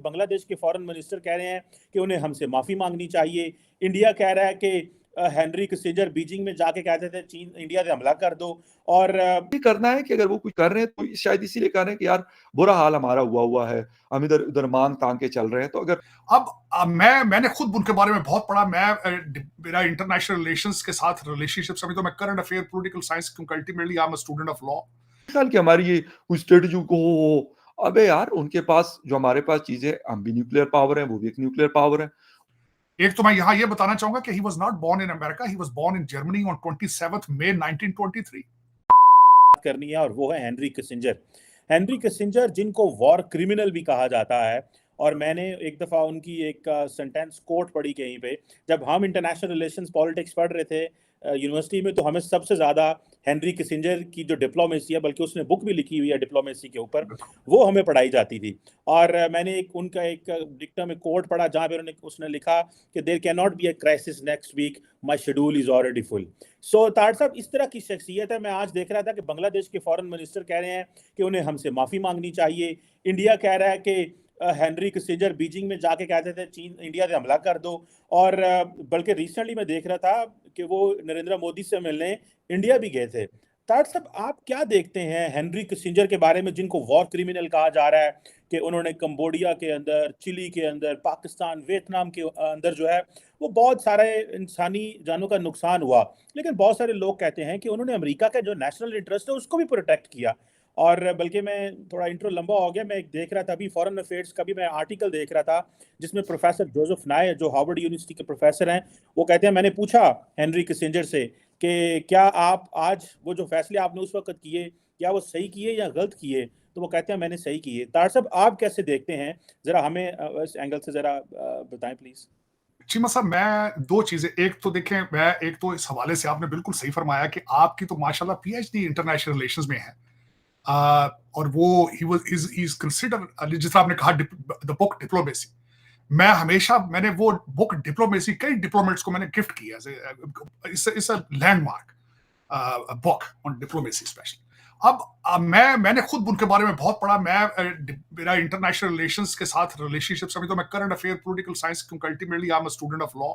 बांग्लादेश के foreign minister कह रहे हैं कि उन्हें हमसे माफी मांगनी चाहिए। इंडिया कह रहा है कि हेनरी किसिंजर बीजिंग में जाके कहते थे चीन इंडिया पे हमला कर दो। और ये करना है कि अगर वो कुछ कर रहे हैं तो शायद इसीलिए कर रहे हैं कि यार बुरा हाल हमारा हुआ है, हम इधर उधर मांग तांग के चल रहे हैं। तो अगर मैंने खुद उनके बारे में बहुत पढ़ा। मेरा इंटरनेशनल रिलेशंस के साथ रिलेशनशिप्स, अभी तो मैं करंट अफेयर पॉलिटिकल साइंस, क्योंकि ultimately I am a student of law. साल की हमारी ये कोई स्ट्रेटेजी को अबे यार उनके पास जो हमारे पास चीजें, हम भी न्यूक्लियर पावर है, वो भी एक न्यूक्लियर पावर है। एक तो मैं यहां ये बताना चाहूंगा कि he was not born in America, he was born in Germany on 27 May 1923। करनी है और वो है हेनरी किसिंजर। हेनरी किसिंजर जिनको वॉर क्रिमिनल भी कहा जाता है। और मैंने एक दफ़ा उनकी एक सेंटेंस कोट पढ़ी कहीं पे, जब हम इंटरनेशनल रिलेशंस पॉलिटिक्स पढ़ रहे थे यूनिवर्सिटी में, तो हमें सबसे ज़्यादा हेनरी किसिंजर की जो डिप्लोमेसी है, बल्कि उसने बुक भी लिखी हुई है डिप्लोमेसी के ऊपर, वो हमें पढ़ाई जाती थी। और मैंने उनका एक डिक्टा में कोट पढ़ा जहाँ पे उसने लिखा कि there can not be a crisis next week, my schedule is already full. So तार साहब इस तरह की शख्सियत है। मैं आज देख रहा था कि बांग्लादेश के फॉरेन मिनिस्टर कह रहे हैं कि उन्हें हमसे माफ़ी मांगनी चाहिए। इंडिया कह रहा है कि हेनरी किसिंजर बीजिंग में जाके कहते थे चीन इंडिया पे हमला कर दो। और बल्कि रिसेंटली मैं देख रहा था कि वो नरेंद्र मोदी से मिलने इंडिया भी गए थे। तार साहब आप क्या देखते हैं हेनरी किसिंजर के बारे में, जिनको वॉर क्रिमिनल कहा जा रहा है कि उन्होंने कंबोडिया के अंदर, चिली के अंदर, पाकिस्तान, वियतनाम के अंदर जो है वो बहुत सारे इंसानी जानों का नुकसान हुआ, लेकिन बहुत सारे लोग कहते हैं कि उन्होंने अमेरिका का जो नेशनल इंटरेस्ट है उसको भी प्रोटेक्ट किया। और बल्कि मैं थोड़ा इंट्रो लंबा हो गया, मैं देख रहा था अभी फॉरेन अफेयर्स का भी मैं आर्टिकल देख रहा था जिसमें प्रोफेसर जोसेफ नाय जो हार्वर्ड यूनिवर्सिटी के प्रोफेसर हैं, वो कहते हैं, मैंने पूछा हेनरी किसिंजर से कि क्या आप आज वो जो फैसले आपने उस वक्त किए, क्या वो सही किए या गलत किए, तो वो कहते हैं मैंने सही किए। तार साहब आप कैसे देखते हैं, जरा हमें इस एंगल से जरा बताएं प्लीज। चीमा साहब, मैं दो चीजें, एक तो देखें, मैं एक तो इस हवाले से आपने बिल्कुल सही फरमाया कि आपकी तो माशाल्लाह पीएचडी इंटरनेशनल रिलेशंस में है। और वो ही इज कंसिडर, जिस आपने कहा द बुक डिप्लोमेसी, मैंने वो बुक डिप्लोमेसी कई डिप्लोमेट्स को मैंने गिफ्ट किया। It's a landmark book on diplomacy specially. मैंने खुद उनके बारे में बहुत पढ़ा। मेरा इंटरनेशनल रिलेशंस के साथ रिलेशनशिप्स, अभी तो मैं करंट अफेयर पॉलिटिकल साइंस, क्योंकि ultimately I am a student of law.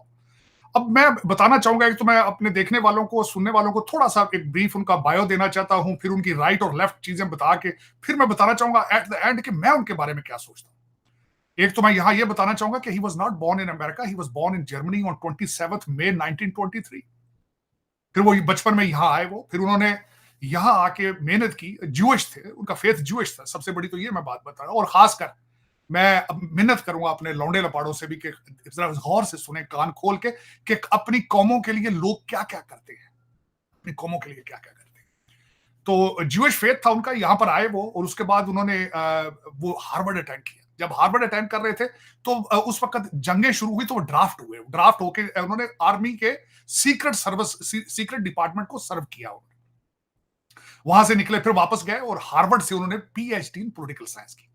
अब मैं बताना चाहूंगा, एक तो मैं अपने देखने वालों को, सुनने वालों को थोड़ा सा एक ब्रीफ उनका बायो देना चाहता हूं, फिर उनकी राइट और लेफ्ट चीजें बता के फिर मैं बताना चाहूंगा एट द एंड कि मैं उनके बारे में क्या सोचता हूं। एक तो मैं यहां ये बताना चाहूंगा कि he was not born in America, he was born in Germany on 27 May 1923। फिर वो बचपन में यहां आए, वो फिर उन्होंने यहां आके मेहनत की। ज्यूइश थे, उनका फेथ ज्यूइश था, सबसे बड़ी तो ये मैं बात बता रहा हूं। और खासकर मैं अब मिन्नत करूंगा अपने लौंडे लपाड़ों से भी कि जरा गौर से सुने, कान खोल के, कि अपनी कौमों के लिए लोग क्या क्या करते हैं, अपनी कौमों के लिए क्या क्या करते हैं। तो ज्यूइश फेथ था उनका, यहां पर आए वो, और उसके बाद उन्होंने वो हार्वर्ड अटेंड किया। जब हार्वर्ड अटेंड कर रहे थे तो उस वक्त जंगें शुरू हुई, तो वो ड्राफ्ट हुए। ड्राफ्ट होके उन्होंने आर्मी के सीक्रेट डिपार्टमेंट को सर्व किया। वहां से निकले, फिर वापस गए और हार्वर्ड से उन्होंने पीएचडी इन पॉलिटिकल साइंस की।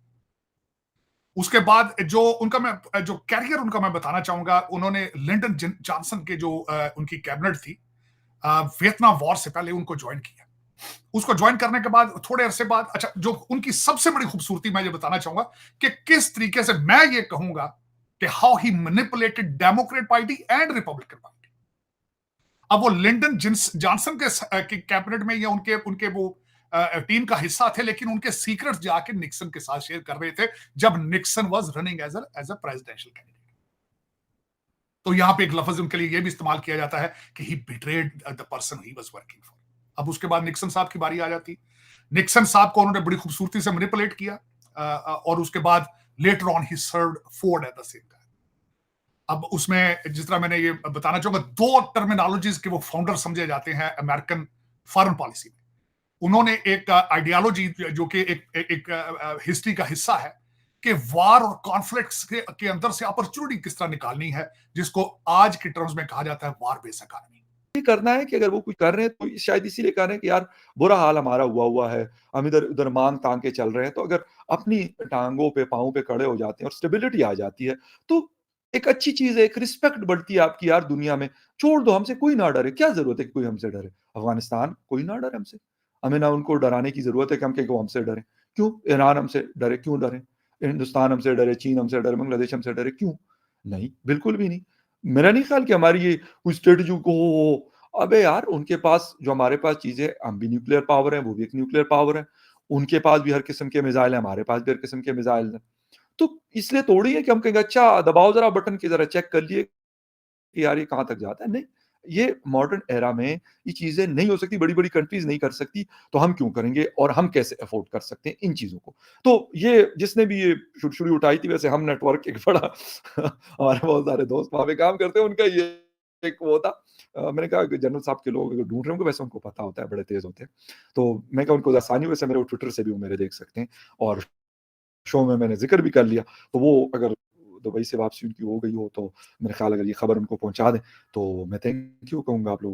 उसके बाद जो कैरियर उनका मैं बताना चाहूंगा, उन्होंने लिंडन जॉनसन के जो उनकी कैबिनेट थी, वियतनाम वॉर से पहले उनको ज्वाइन किया। उसको ज्वाइन करने के बाद थोड़े अरसे बाद, अच्छा, जो उनकी सबसे बड़ी खूबसूरती मैं ये बताना चाहूंगा कि किस तरीके से, मैं ये कहूंगा कि how he manipulated Democrat party and Republican party. अब वो लिंडन जॉनसन के कैबिनेट में या उनके उनके वो टीम का हिस्सा थे, लेकिन उनके सीक्रेट्स जाके निक्सन के साथ शेयर कर रहे थे जब Nixon was running as a presidential candidate. तो यहां पे एक लफ्ज उनके लिए यह भी इस्तेमाल किया जाता है कि he betrayed the person he was working for. अब उसके बाद निक्सन साहब की बारी आ जाती। निक्सन साहब को उन्होंने बड़ी खूबसूरती से मैनिपुलेट किया, और उसके बाद later on he served Ford at the same time. अब उसमें जिस तरह मैंने ये बताना चाहूंगा, दो टर्मिनोलॉजीज के वो फाउंडर समझे जाते हैं अमेरिकन फॉरेन पॉलिसी में। उन्होंने एक आइडियोलॉजी जो कि एक हिस्ट्री का हिस्सा है, कि वार और कॉन्फ्लिक्ट्स के अंदर से अपॉर्चुनिटी किस तरह निकालनी है, जिसको आज के टर्म्स में कहा जाता है वार बेस इकोनॉमी। ये करना है कि अगर वो कुछ कर रहे हैं तो शायद इसीलिए कर रहे हैं कि यार बुरा हाल हमारा हुआ है, हम इधर उधर मांग तांग के चल रहे हैं। तो अगर अपनी टांगों पे, पांवों पे खड़े हो जाते हैं और स्टेबिलिटी आ जाती है, तो एक अच्छी चीज है, एक रिस्पेक्ट बढ़ती है आपकी यार दुनिया में। छोड़ दो, हमसे कोई ना डरे, क्या जरूरत है कि कोई हमसे डरे। अफगानिस्तान कोई ना डरे हमसे, हमें ना उनको डराने की जरूरत है कि हम कहीं को हमसे डरे। क्यों ईरान हमसे डरे, क्यों डरे। हिंदुस्तान हमसे डरे, चीन हमसे डरे, बांग्लादेश हमसे डरे, क्यों? नहीं, बिल्कुल भी नहीं। मेरा नहीं ख्याल कि हमारी ये कोई स्ट्रेटेजी को हो। अबे यार, उनके पास जो हमारे पास चीज़ें, हम भी न्यूक्लियर पावर है, वो भी एक न्यूक्लियर पावर है। उनके पास भी हर किस्म के मिसाइल हैं, हमारे पास भी हर किस्म के मिसाइल हैं। तो इसलिए थोड़ी है कि हम कहेंगे अच्छा दबाओ ज़रा बटन कि ज़रा चेक कर लिए कि यार ये कहाँ तक जाता है। नहीं, ये मॉडर्न एरा में ये चीज़ें नहीं हो सकती, बड़ी-बड़ी कंट्रीज़ नहीं कर सकती, तो हम क्यों करेंगे और हम कैसे अफ़ोर्ड कर सकते हैं इन चीज़ों को। तो ये जिसने भी ये सुरसुरी उठाई थी, वैसे हम नेटवर्क एक बड़ा हमारे बहुत सारे दोस्त वहाँ पे काम करते हैं, उनका ये एक वो था। मैंने कहा कि जनरल साहब के लोग अगर ढूँढ रहे होंगे, वैसे उनको पता होता है, बड़े तेज़ होते हैं। तो मैं कहा उनको आसानी, वैसे मेरे वो ट्विटर से भी वो मेरे देख सकते हैं और शो में मैंने ज़िक्र भी कर लिया, तो वो अगर दुबई से वापसी उनकी हो गई हो, तो मेरा ख़्याल अगर ये खबर उनको पहुँचा दें, तो मैं थैंक यू कहूँगा आप लोगों को।